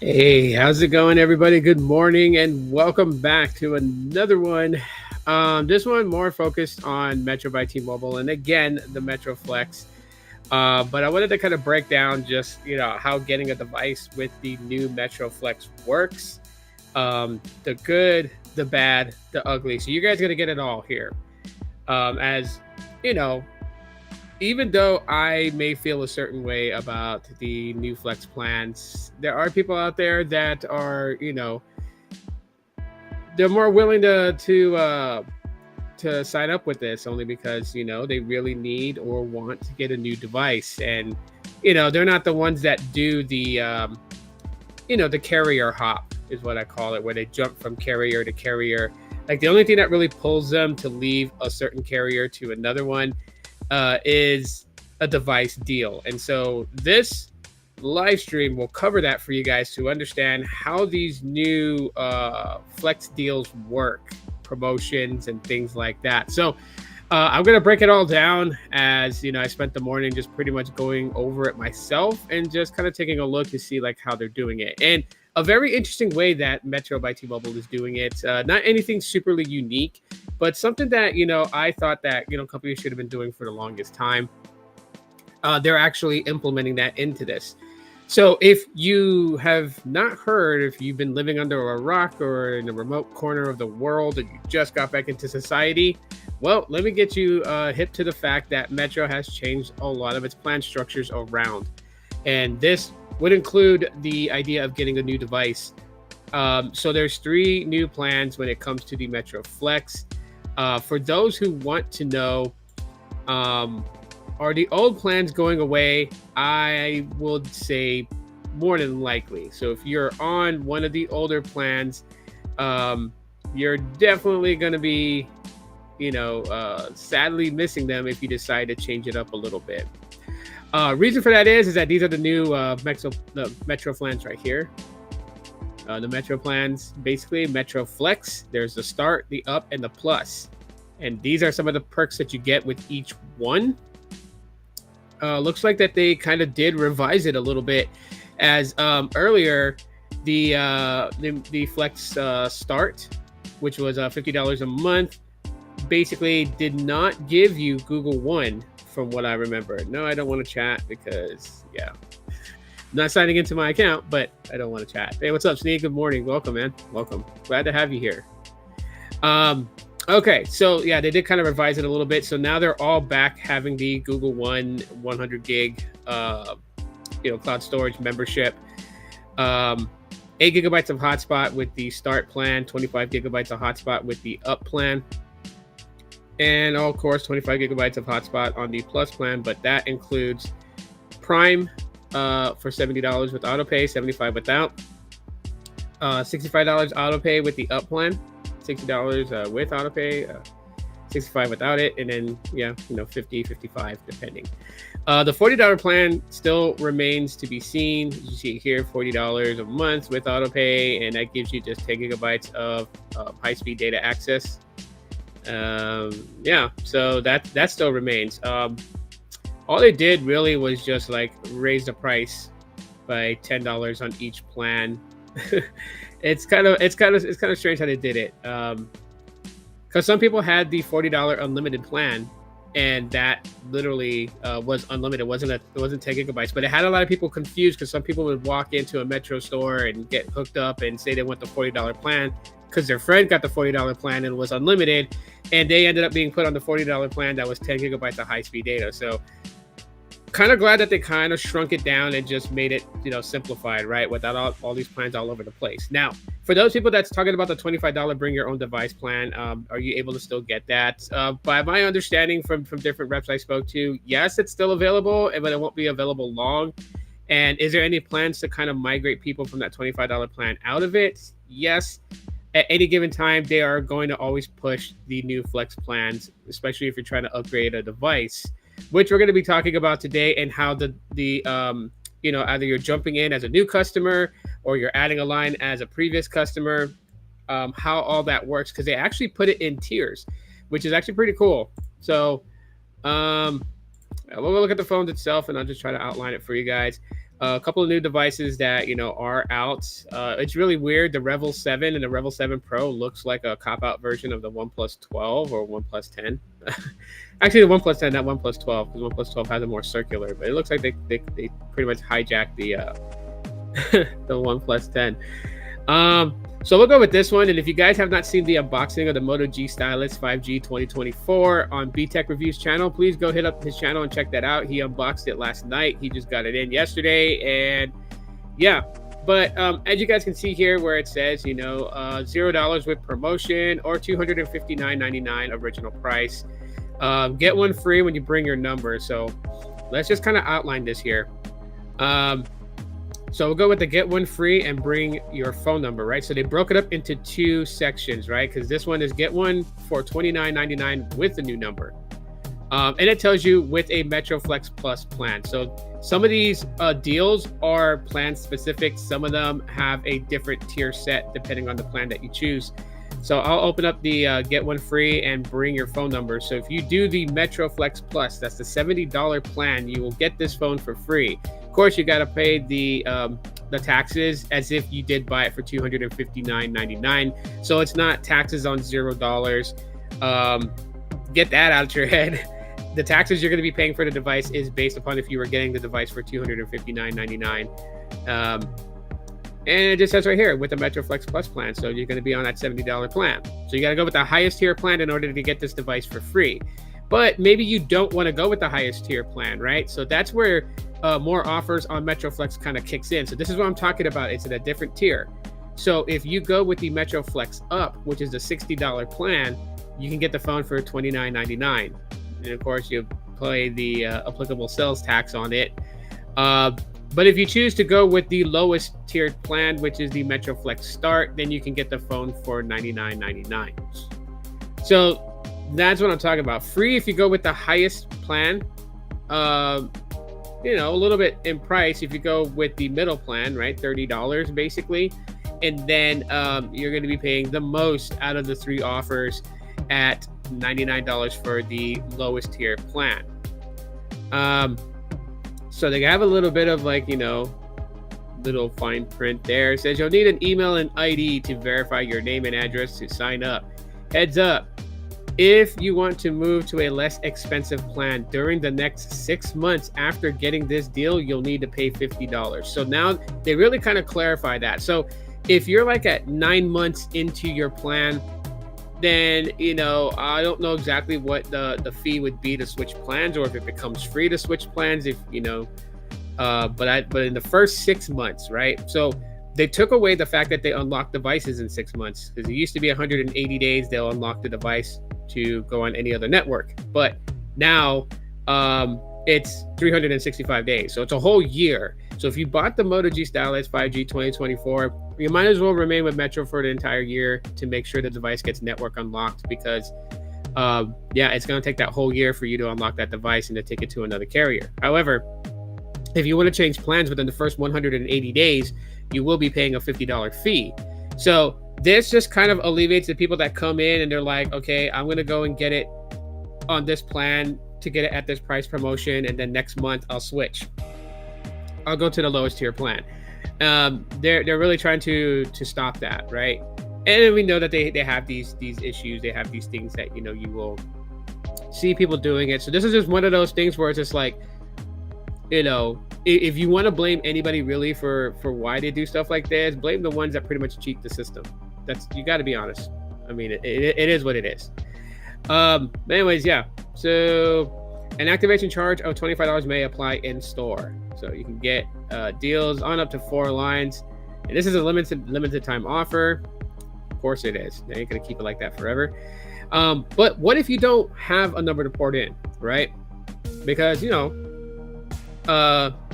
Hey, how's it going, everybody? Good morning, and welcome back to another one. This one more focused on Metro by T-Mobile, and again, the Metro Flex. But I wanted to kind of break down just how getting a device with the new Metro Flex works, the good, the bad, the ugly. So you guys gonna get it all here. As you know, even though I may feel a certain way about the new flex plans, there are people out there that are, they're more willing to sign up with this only because they really need or want to get a new device, and they're not the ones that do the carrier hop is what I call it, where they jump from carrier to carrier. Like the only thing that really pulls them to leave a certain carrier to another one is a device deal. And so this live stream will cover that for you guys to understand how these new flex deals work, promotions, and things like that. So I'm going to break it all down as, I spent the morning just pretty much going over it myself and just kind of taking a look to see like how they're doing it. And a very interesting way that Metro by T-Mobile is doing it. Not anything superly unique, but something that, I thought that, companies should have been doing for the longest time. They're actually implementing that into this. So if you have not heard, if you've been living under a rock or in a remote corner of the world and you just got back into society, well, let me get you hip to the fact that Metro has changed a lot of its plan structures around. And this would include the idea of getting a new device. So there's 3 new plans when it comes to the Metro Flex. For those who want to know, are the old plans going away? I would say more than likely. So if you're on one of the older plans, you're definitely going to be, sadly missing them if you decide to change it up a little bit. Reason for that is that these are the new Metro plans right here. The Metro plans, basically Metro Flex. There's the Start, the Up, and the Plus. And these are some of the perks that you get with each one. Looks like that they kind of did revise it a little bit, as earlier the Flex Start, which was $50 a month, basically did not give you Google One, from what I remember. No, I don't want to chat because I'm not signing into my account, but I don't want to chat. Hey, what's up, Sneak? Good morning. Welcome, man. Welcome. Glad to have you here. Okay, so they did kind of revise it a little bit. So now they're all back having the Google One 100 gig, cloud storage membership. 8 gigabytes of hotspot with the Start plan, 25 gigabytes of hotspot with the Up plan, and of course 25 gigabytes of hotspot on the Plus plan. But that includes Prime for $70 with autopay, $75 without, $65 autopay with the Up plan, $60 with autopay, $65 without it, and then $50, $55 depending. The $40 plan still remains to be seen. You see here, $40 a month with autopay, and that gives you just 10 gigabytes of high-speed data access. So that still remains. All they did really was just like raise the price by $10 on each plan. It's kind of strange how they did it, because some people had the $40 unlimited plan, and that literally was unlimited. It wasn't 10 gigabytes, but it had a lot of people confused because some people would walk into a Metro store and get hooked up and say they want the $40 plan because their friend got the $40 plan and was unlimited, and they ended up being put on the $40 plan that was 10 gigabytes of high-speed data. So kind of glad that they kind of shrunk it down and just made it, simplified, right? Without all these plans all over the place. Now, for those people that's talking about the $25 bring your own device plan, are you able to still get that? By my understanding from different reps I spoke to, yes, it's still available, but it won't be available long. And is there any plans to kind of migrate people from that $25 plan out of it? Yes. At any given time, they are going to always push the new flex plans, especially if you're trying to upgrade a device, which we're going to be talking about today, and how the either you're jumping in as a new customer or you're adding a line as a previous customer, how all that works, because they actually put it in tiers, which is actually pretty cool. So we'll look at the phones itself, and I'll just try to outline it for you guys. A couple of new devices that are out. It's really weird. The Revel 7 and the Revel 7 Pro looks like a cop-out version of the OnePlus 12 or OnePlus 10. Actually, the OnePlus 10, not OnePlus 12, because OnePlus 12 has a more circular. But it looks like they pretty much hijacked the the OnePlus 10. So we'll go with this one. And if you guys have not seen the unboxing of the Moto G Stylus 5G 2024 on BTech Reviews channel, please go hit up his channel and check that out. He unboxed it last night. He just got it in yesterday. And yeah, but as you guys can see here where it says, $0 with promotion or $259.99 original price. Get one free when you bring your number. So let's just kind of outline this here. So we'll go with the get one free and bring your phone number, right? So they broke it up into two sections, right? Because this one is get one for $29.99 with the new number. And it tells you with a MetroFlex Plus plan. So some of these deals are plan specific. Some of them have a different tier set depending on the plan that you choose. So I'll open up the get one free and bring your phone number. So if you do the MetroFlex Plus, that's the $70 plan, you will get this phone for free. Of course, you got to pay the taxes as if you did buy it for $259.99. So it's not taxes on $0. Get that out of your head. The taxes you're going to be paying for the device is based upon if you were getting the device for $259.99. And it just says right here with the MetroFlex Plus plan. So you're going to be on that $70 plan. So you got to go with the highest tier plan in order to get this device for free. But maybe you don't want to go with the highest tier plan, right? So that's where more offers on MetroFlex kind of kicks in. So this is what I'm talking about. It's at a different tier. So if you go with the MetroFlex Up, which is the $60 plan, you can get the phone for $29.99. And of course, you pay the applicable sales tax on it. But if you choose to go with the lowest tiered plan, which is the MetroFlex Start, then you can get the phone for $99.99. So that's what I'm talking about. Free if you go with the highest plan. A little bit in price if you go with the middle plan, right? $30 basically. And then you're going to be paying the most out of the three offers at $99 for the lowest tier plan. So they have a little bit of little fine print there. It says you'll need an email and ID to verify your name and address to sign up. Heads up. If you want to move to a less expensive plan during the next 6 months after getting this deal, you'll need to pay $50. So now they really kind of clarify that. So if you're at 9 months into your plan, then, I don't know exactly what the fee would be to switch plans or if it becomes free to switch plans, but in the first 6 months, right? So they took away the fact that they unlock devices in 6 months because it used to be 180 days. They'll unlock the device to go on any other network. But now it's 365 days. So it's a whole year. So if you bought the Moto G Stylus 5G 2024, you might as well remain with Metro for the entire year to make sure the device gets network unlocked because it's going to take that whole year for you to unlock that device and to take it to another carrier. However, if you want to change plans within the first 180 days, you will be paying a $50 fee. So this just kind of alleviates the people that come in and they're like, okay, I'm going to go and get it on this plan to get it at this price promotion. And then next month I'll switch. I'll go to the lowest tier plan. They're really trying to stop that, right? And we know that they have these issues. They have these things that, you will see people doing it. So this is just one of those things where it's just like, if you want to blame anybody really for why they do stuff like this, blame the ones that pretty much cheat the system. You got to be honest. I mean, it is what it is. But anyways, yeah. So an activation charge of $25 may apply in store. So you can get deals on up to 4 lines. And this is a limited time offer. Of course it is. They ain't going to keep it like that forever. But what if you don't have a number to port in, right? Because,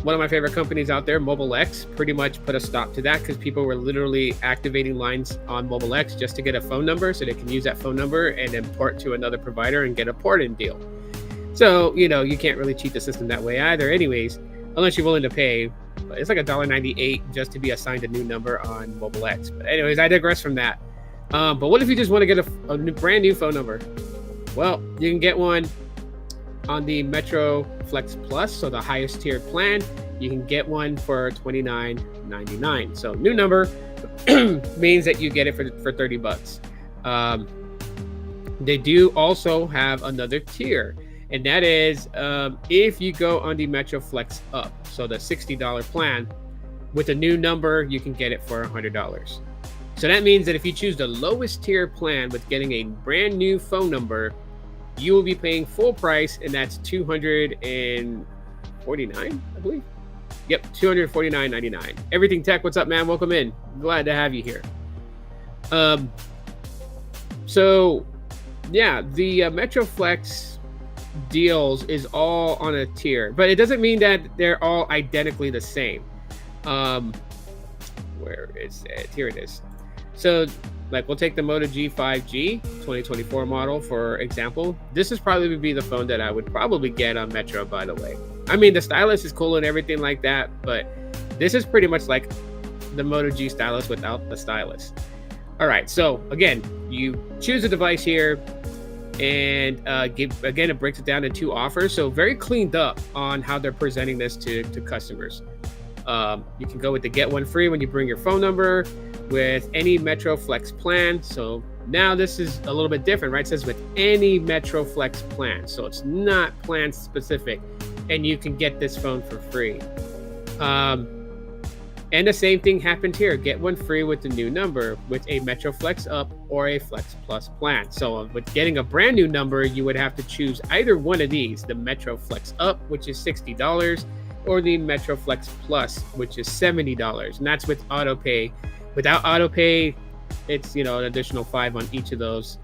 one of my favorite companies out there, Mobile X, pretty much put a stop to that because people were literally activating lines on Mobile X just to get a phone number so they can use that phone number and then port to another provider and get a port-in deal. So, you can't really cheat the system that way either anyways, unless you're willing to pay. It's like $1.98 just to be assigned a new number on Mobile X. But anyways, I digress from that. But what if you just want to get a brand new phone number? Well, you can get one on the MetroFlex Plus, so the highest tiered plan. you can get one for $29.99. So new number means that you get it for $30. They do also have another tier, and that is if you go on the Metro Flex Up, so the $60 plan, with a new number, you can get it for $100. So that means that if you choose the lowest tier plan with getting a brand new phone number, you will be paying full price, and that's $249, I believe. Yep, $249.99. Everything Tech, what's up, man? Welcome in. Glad to have you here. So yeah, the Metro Flex deals is all on a tier, but it doesn't mean that they're all identically the same. Where is it? Here it is. So like we'll take the Moto G5G 2024 model for example. This is probably would be the phone that I would probably get on Metro, by the way. I mean, the stylus is cool and everything like that, but this is pretty much like the Moto G stylus without the stylus. All right, so again, you choose a device here, and again, it breaks it down into 2 offers. So very cleaned up on how they're presenting this to customers. You can go with the get one free when you bring your phone number with any Metro Flex plan. So now this is a little bit different, right? It says with any Metro Flex plan. So it's not plan specific, and you can get this phone for free. And the same thing happened here. Get one free with the new number with a Metro Flex Up or a Flex Plus plan. So with getting a brand new number, you would have to choose either one of these, the Metro Flex Up, which is $60, or the Metro Flex Plus, which is $70. And that's with auto pay. Without auto pay, it's, an additional $5 on each of those.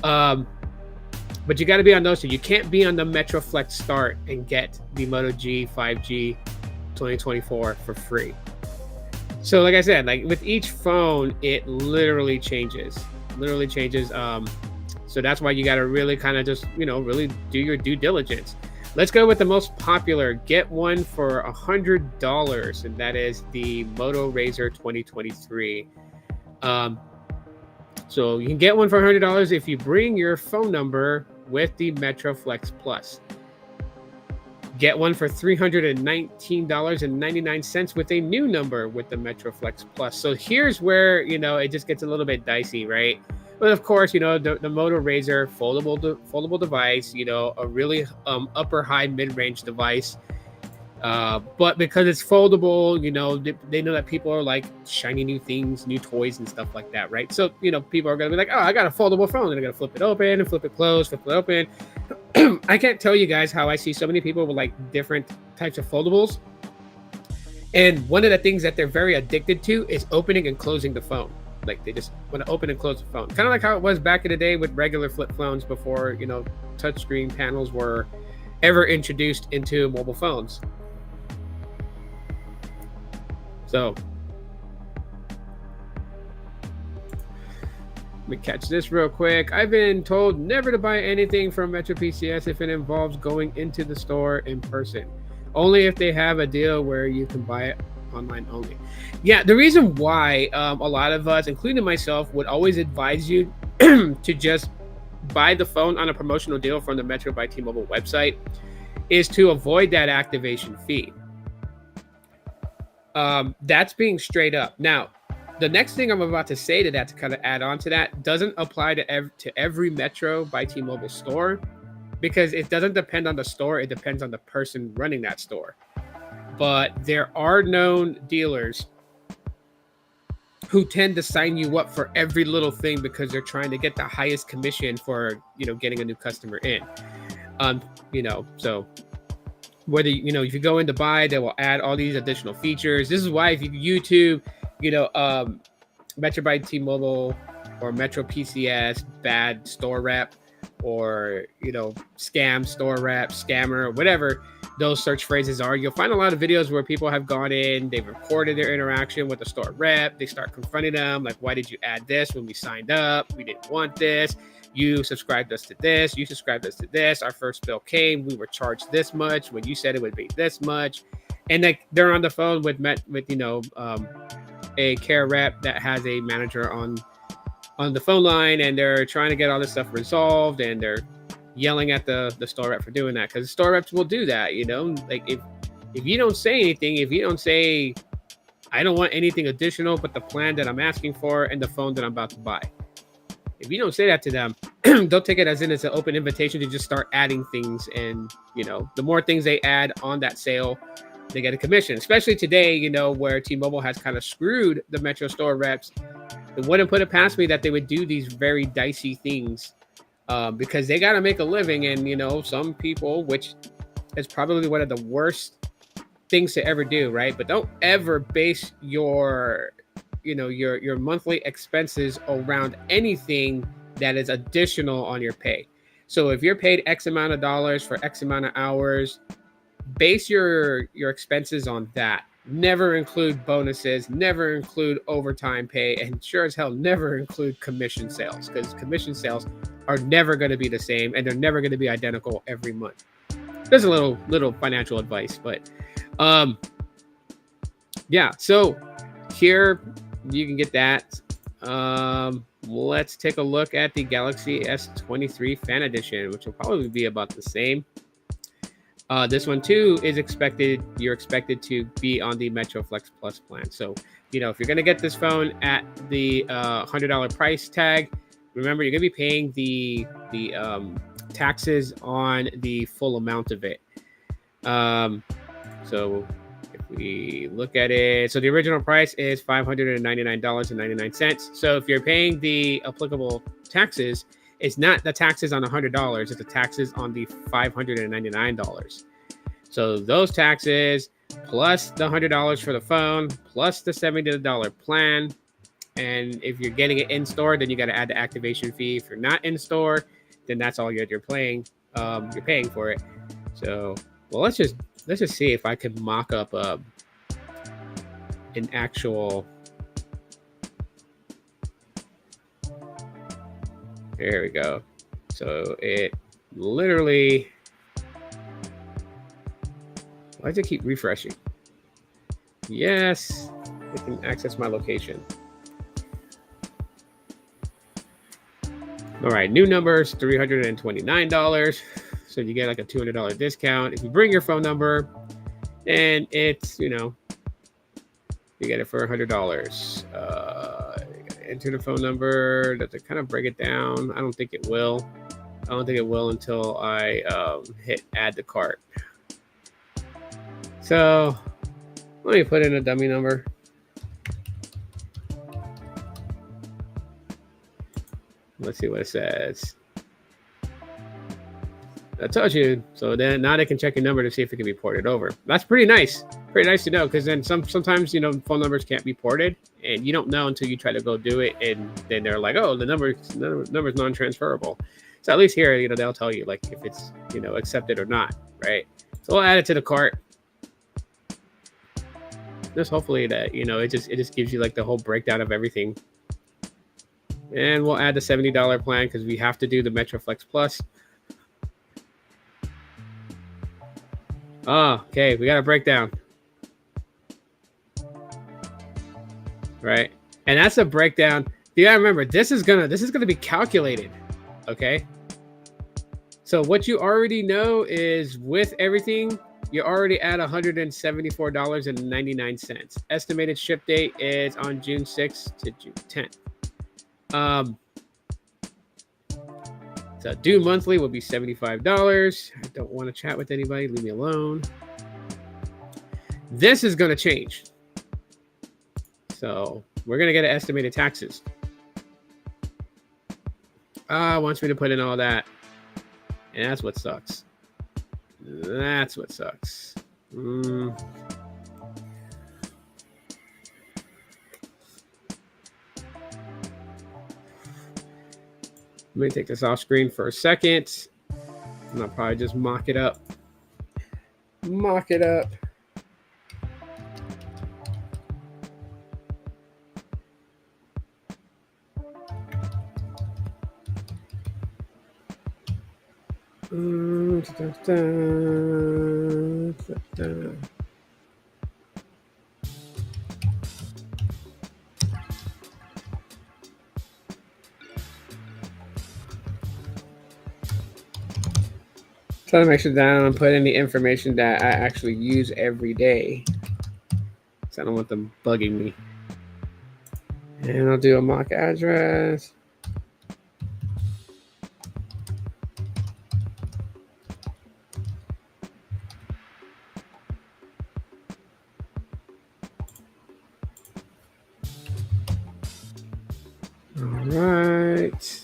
But you got to be on those two. You can't be on the Metro Flex Start and get the Moto G5G 2024 for free. So like I said, like with each phone, it literally changes. So that's why you got to really kind of just, really do your due diligence. Let's go with the most popular. Get one for $100, and that is the Moto Razr 2023. So you can get one for $100 if you bring your phone number with the Metro Flex Plus. Get one for $319.99 with a new number with the Metro Flex Plus. So here's where, it just gets a little bit dicey, right? But of course, the Moto Razr foldable device, a really upper high mid-range device. But because it's foldable, they know that people are like shiny new things, new toys and stuff like that, right? So, people are going to be like, oh, I got a foldable phone. And they're going to flip it open and flip it closed, flip it open. I can't tell you guys how I see so many people with like different types of foldables. And one of the things that they're very addicted to is opening and closing the phone. Like they just want to open and close the phone. Kind of like how it was back in the day with regular flip phones before, touchscreen panels were ever introduced into mobile phones. So let me catch this real quick. I've been told never to buy anything from Metro PCS if it involves going into the store in person. Only if they have a deal where you can buy it online only. Yeah, the reason why a lot of us, including myself, would always advise you to just buy the phone on a promotional deal from the Metro by T-Mobile website is to avoid that activation fee. That's being straight up. Now, the next thing I'm about to say to that, to kind of add on to that, doesn't apply to every Metro by T-Mobile store, because it doesn't depend on the store. It depends on the person running that store. But there are known dealers who tend to sign you up for every little thing because they're trying to get the highest commission for, getting a new customer in. So whether, if you go in to buy, they will add all these additional features. This is why if you YouTube, Metro by T-Mobile or Metro PCS bad store rep, or scam store rep, scammer, whatever those search phrases are, you'll find a lot of videos where people have gone in, they've recorded their interaction with the store rep, they start confronting them like, why did you add this when we signed up? We didn't want this. You subscribed us to this, you subscribed us to this, our first bill came, we were charged this much when you said it would be this much. And like they're on the phone with a care rep that has a manager on the phone line, and they're trying to get all this stuff resolved, and they're yelling at the store rep for doing that, because the store reps will do that. Like If you don't say anything, if you don't say, I don't want anything additional but the plan that I'm asking for and the phone that I'm about to buy. If you don't say that to them, they'll take it as in it's an open invitation to just start adding things. And, the more things they add on that sale, they get a commission. Especially today, where T-Mobile has kind of screwed the Metro store reps. It wouldn't put it past me that they would do these very dicey things because they got to make a living. And, some people, which is probably one of the worst things to ever do, right? But don't ever base your monthly expenses around anything that is additional on your pay. So if you're paid X amount of dollars for X amount of hours, base your expenses on that. Never include bonuses, never include overtime pay, and sure as hell never include commission sales, because commission sales are never going to be the same and they're never going to be identical every month. There's a little financial advice, but yeah, so here you can get that. Let's take a look at the Galaxy S23 Fan Edition, which will probably be about the same. This one too is you're expected to be on the Metro Flex Plus plan. So, if you're going to get this phone at the $100 price tag, remember you're going to be paying the taxes on the full amount of it. So if we look at it, so the original price is $599.99. So if you're paying the applicable taxes, it's not the taxes on $100, it's the taxes on the $599. So those taxes plus the $100 for the phone, plus the $70 plan. And if you're getting it in store, then you got to add the activation fee. If you're not in store, then that's all you're paying. You're paying for it. So, well, let's just see if I can mock up an actual. There we go. So it literally. Why does it keep refreshing? Yes, I can access my location. All right, new numbers, $329. So you get like a $200 discount. If you bring your phone number, and it's, you get it for $100. Enter the phone number. Does it kind of break it down? I don't think it will. I don't think it will until I hit add to cart. So let me put in a dummy number. Let's see what it says. I told you. So then now they can check your number to see if it can be ported over. That's pretty nice. Pretty nice to know, because then sometimes phone numbers can't be ported, and you don't know until you try to go do it, and then they're like, oh, the number's non-transferable. So at least here, they'll tell you like if it's accepted or not, right? So we'll add it to the cart. Just hopefully that it just gives you like the whole breakdown of everything. And we'll add the $70 plan because we have to do the Metro Flex Plus. Oh, okay, we got a breakdown. Right? And that's a breakdown. You gotta remember, this is gonna be calculated. Okay. So what you already know is with everything, you're already at $174.99. Estimated ship date is on June 6th to June 10th. So due monthly will be $75. I don't want to chat with anybody. Leave me alone. This is going to change. So we're going to get estimated taxes. Wants me to put in all that. And that's what sucks. That's what sucks. Let me take this off screen for a second. And I'll probably just mock it up. Mock it up. Try to make sure that I don't put any information that I actually use every day. So I don't want them bugging me. And I'll do a mock address. All right.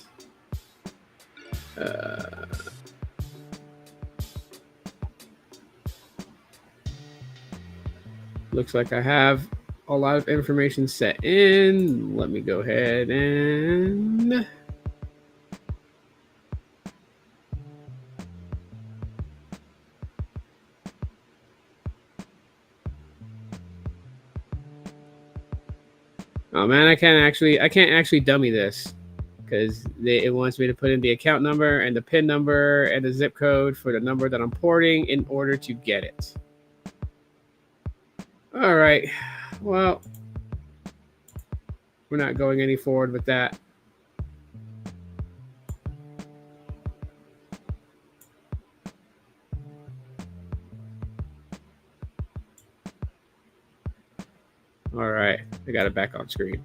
Looks like I have a lot of information set in. Let me go ahead and oh man, I can't actually dummy this because it wants me to put in the account number and the PIN number and the zip code for the number that I'm porting in order to get it. All right, well, we're not going any forward with that. All right, I got it back on screen.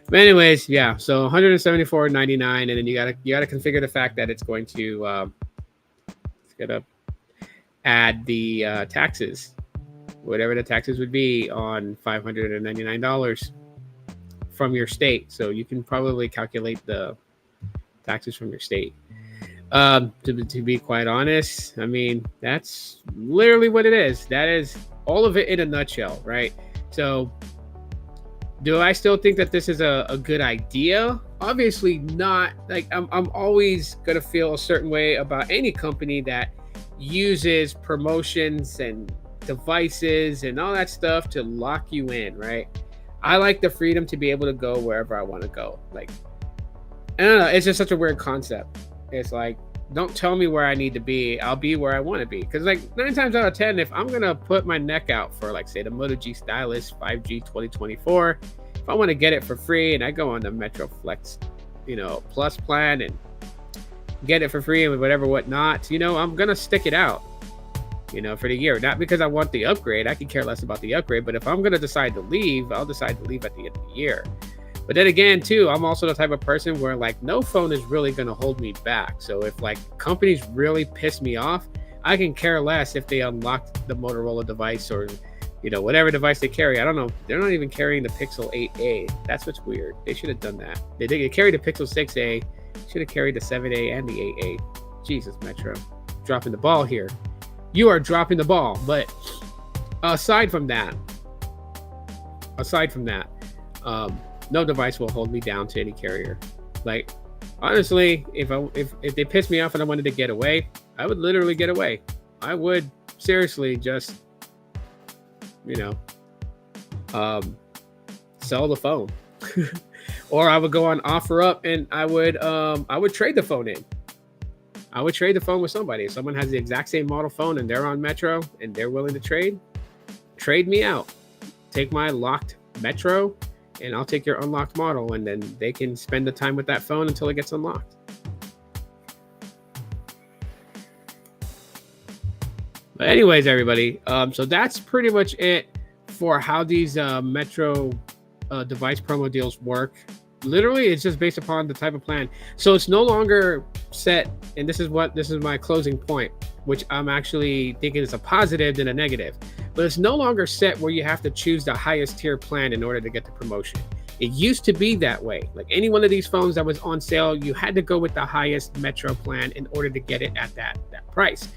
But anyways, yeah, so $174.99, and then you gotta configure the fact that it's gonna add the taxes, whatever the taxes would be on $599 from your state. So you can probably calculate the taxes from your state. To be quite honest, I mean, that's literally what it is. That is all of it in a nutshell, right? So do I still think that this is a good idea? Obviously not. Like I'm always gonna feel a certain way about any company that uses promotions and devices and all that stuff to lock you in, right? I like the freedom to be able to go wherever I want to go. Like, I don't know, it's just such a weird concept. It's like, don't tell me where I need to be. I'll be where I want to be. Because like 9 times out of 10, if I'm going to put my neck out for like, say, the Moto G Stylus 5G 2024, if I want to get it for free and I go on the Metro Flex, Plus plan and get it for free and whatnot, I'm going to stick it out, for the year. Not because I want the upgrade. I could care less about the upgrade. But if I'm going to decide to leave, I'll decide to leave at the end of the year. But then again, too, I'm also the type of person where like no phone is really going to hold me back. So if like companies really piss me off, I can care less if they unlock the Motorola device or, whatever device they carry. I don't know. They're not even carrying the Pixel 8a. That's what's weird. They should have done that. They carried the Pixel 6a. Should have carried the 7a and the 8a. Jesus, Metro. Dropping the ball here. You are dropping the ball. But aside from that, no device will hold me down to any carrier. Like, honestly, if they piss me off and I wanted to get away, I would literally get away. I would seriously just, sell the phone, or I would go on OfferUp and I would trade the phone in. I would trade the phone with somebody. If someone has the exact same model phone and they're on Metro and they're willing to trade me out. Take my locked Metro and I'll take your unlocked model, and then they can spend the time with that phone until it gets unlocked. But anyways, everybody, so that's pretty much it for how these Metro device promo deals work. Literally, it's just based upon the type of plan. So it's no longer set, and this is my closing point, which I'm actually thinking is a positive than a negative. But it's no longer set where you have to choose the highest tier plan in order to get the promotion. It used to be that way. Like any one of these phones that was on sale, you had to go with the highest Metro plan in order to get it at that price.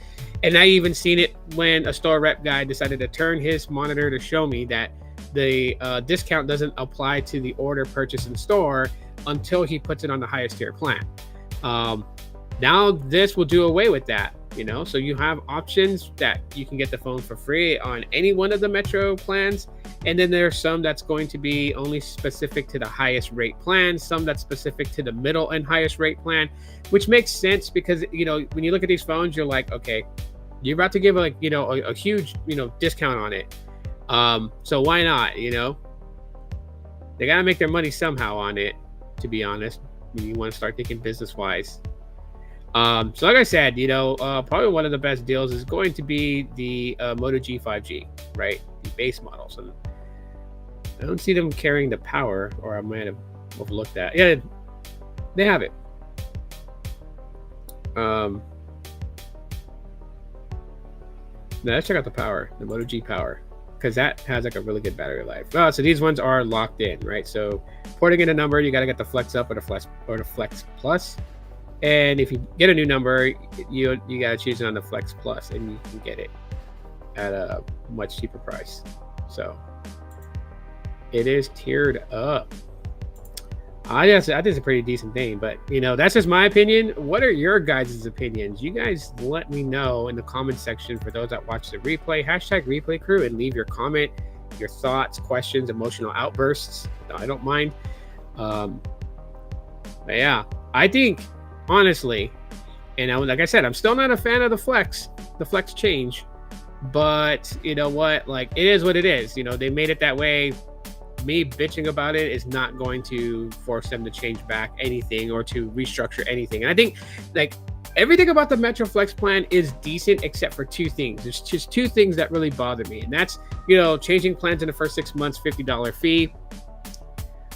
And I even seen it when a store rep guy decided to turn his monitor to show me that the discount doesn't apply to the order purchase in store until he puts it on the highest tier plan. Now this will do away with that. So you have options that you can get the phone for free on any one of the Metro plans. And then there's some that's going to be only specific to the highest rate plan, some that's specific to the middle and highest rate plan, which makes sense because, when you look at these phones, you're like, okay, you're about to give a huge, discount on it. So why not, they got to make their money somehow on it, to be honest, when you want to start thinking business wise. So like I said, probably one of the best deals is going to be the Moto G 5G, right? The base models. And I don't see them carrying the power, or I might have overlooked that. Yeah, they have it. Now let's check out the power, the Moto G power, because that has like a really good battery life. Oh, so these ones are locked in, right? So porting in a number, you got to get the Flex Up or the Flex Plus. And if you get a new number, you got to choose it on the Flex Plus, and you can get it at a much cheaper price. So it is tiered up. I think it's a pretty decent thing, but that's just my opinion. What are your guys' opinions? You guys let me know in the comment section for those that watch the replay. #replay crew, and leave your comment, your thoughts, questions, emotional outbursts. I don't mind. But yeah, I think honestly, and like I said, I'm still not a fan of the flex change, but you know what? Like, it is what it is. They made it that way. Me bitching about it is not going to force them to change back anything or to restructure anything. And I think like everything about the Metro Flex plan is decent except for two things. There's just two things that really bother me, and that's changing plans in the first 6 months, $50 fee.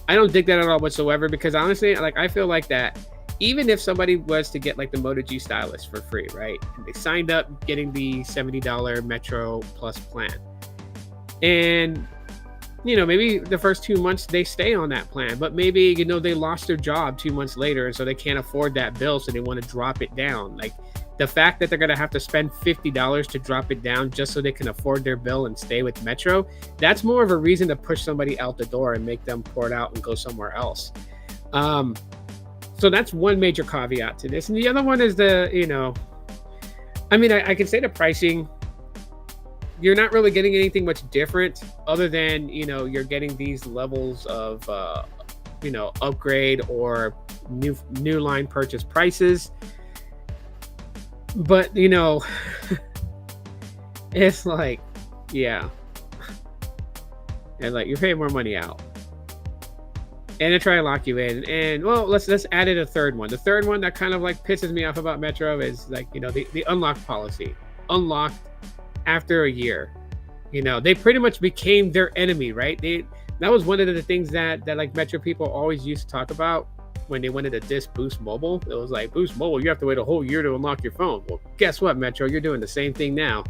I don't dig that at all whatsoever, because honestly, like, I feel like that even if somebody was to get like the Moto G stylus for free, right? And they signed up getting the $70 Metro Plus plan, and maybe the first 2 months they stay on that plan, but maybe, they lost their job 2 months later, and so they can't afford that bill, so they want to drop it down. Like, the fact that they're going to have to spend $50 to drop it down just so they can afford their bill and stay with Metro, that's more of a reason to push somebody out the door and make them port out and go somewhere else. So that's one major caveat to this. And the other one is I can say the pricing, you're not really getting anything much different other than, you're getting these levels of, upgrade or new line purchase prices. But, it's like, yeah. And like, you're paying more money out. And they try to lock you in. And well, let's add in a third one. The third one that kind of like pisses me off about Metro is like, the unlock policy. Unlocked after a year. They pretty much became their enemy, right? That was one of the things that like Metro people always used to talk about when they wanted to diss Boost Mobile. It was like, Boost Mobile, you have to wait a whole year to unlock your phone. Well, guess what, Metro? You're doing the same thing now.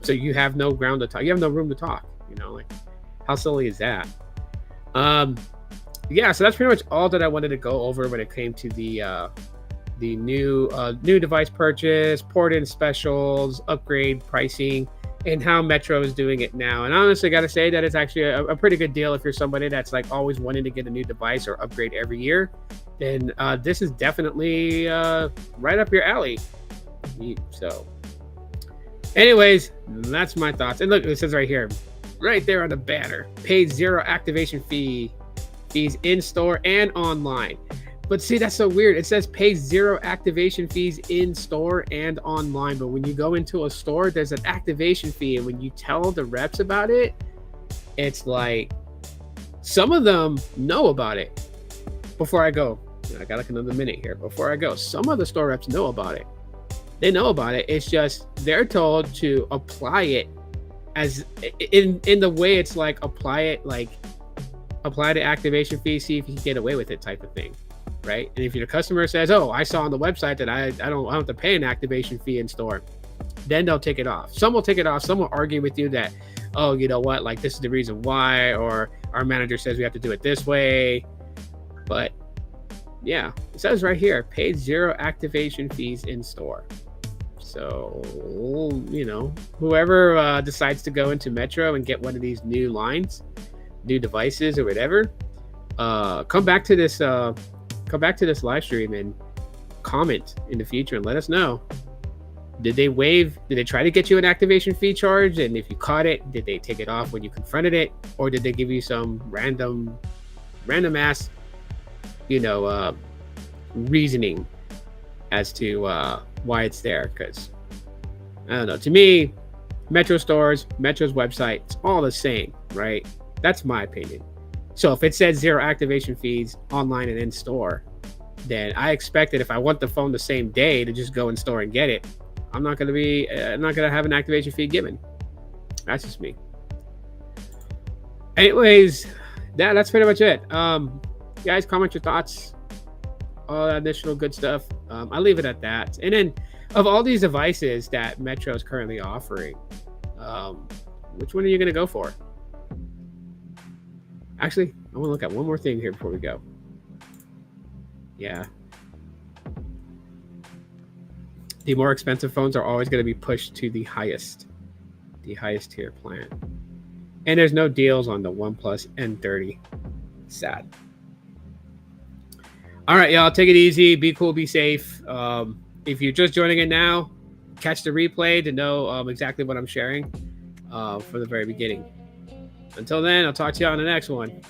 So you have no ground to talk. You have no room to talk. Like, how silly is that? Yeah, so that's pretty much all that I wanted to go over when it came to the new device purchase, port-in specials, upgrade pricing, and how Metro is doing it now. And I honestly got to say that it's actually a pretty good deal if you're somebody that's like always wanting to get a new device or upgrade every year. Then this is definitely right up your alley. So anyways, that's my thoughts. And look, it says right here, right there on the banner, paid 0 activation fees in store and online. But see, that's so weird. It says pay 0 activation fees in store and online. But when you go into a store, there's an activation fee. And when you tell the reps about it, it's like some of them know about it. Before I go, I got like another minute here. Before I go, some of the store reps know about it. They know about it. It's just they're told to apply it as in the way it's like apply the activation fee, see if you can get away with it type of thing. Right? And if your customer says, "Oh, I saw on the website that I don't have to pay an activation fee in store," then they'll take it off. Some will take it off. Some will argue with you that, "Oh, you know what? Like, this is the reason why," or our manager says we have to do it this way. But yeah, it says right here, paid 0 activation fees in store. So whoever decides to go into Metro and get one of these new lines, new devices or whatever, come back to this live stream and comment in the future and let us know. Did they try to get you an activation fee charge? And if you caught it, did they take it off when you confronted it? Or did they give you some random ass, reasoning as to why it's there? Because I don't know. To me, Metro stores, Metro's website, it's all the same, right? That's my opinion. So if it says 0 activation fees online and in store, then I expect that if I want the phone the same day to just go in store and get it, I'm not going to have an activation fee given. That's just me. Anyways, that's pretty much it. Guys, comment your thoughts, all that additional good stuff. I'll leave it at that. And then, of all these devices that Metro is currently offering, which one are you going to go for? Actually, I want to look at one more thing here before we go. Yeah. The more expensive phones are always going to be pushed to the highest tier plan. And there's no deals on the OnePlus N30. Sad. All right, y'all, take it easy. Be cool, be safe. If you're just joining it now, catch the replay to know exactly what I'm sharing from the very beginning. Until then, I'll talk to you on the next one.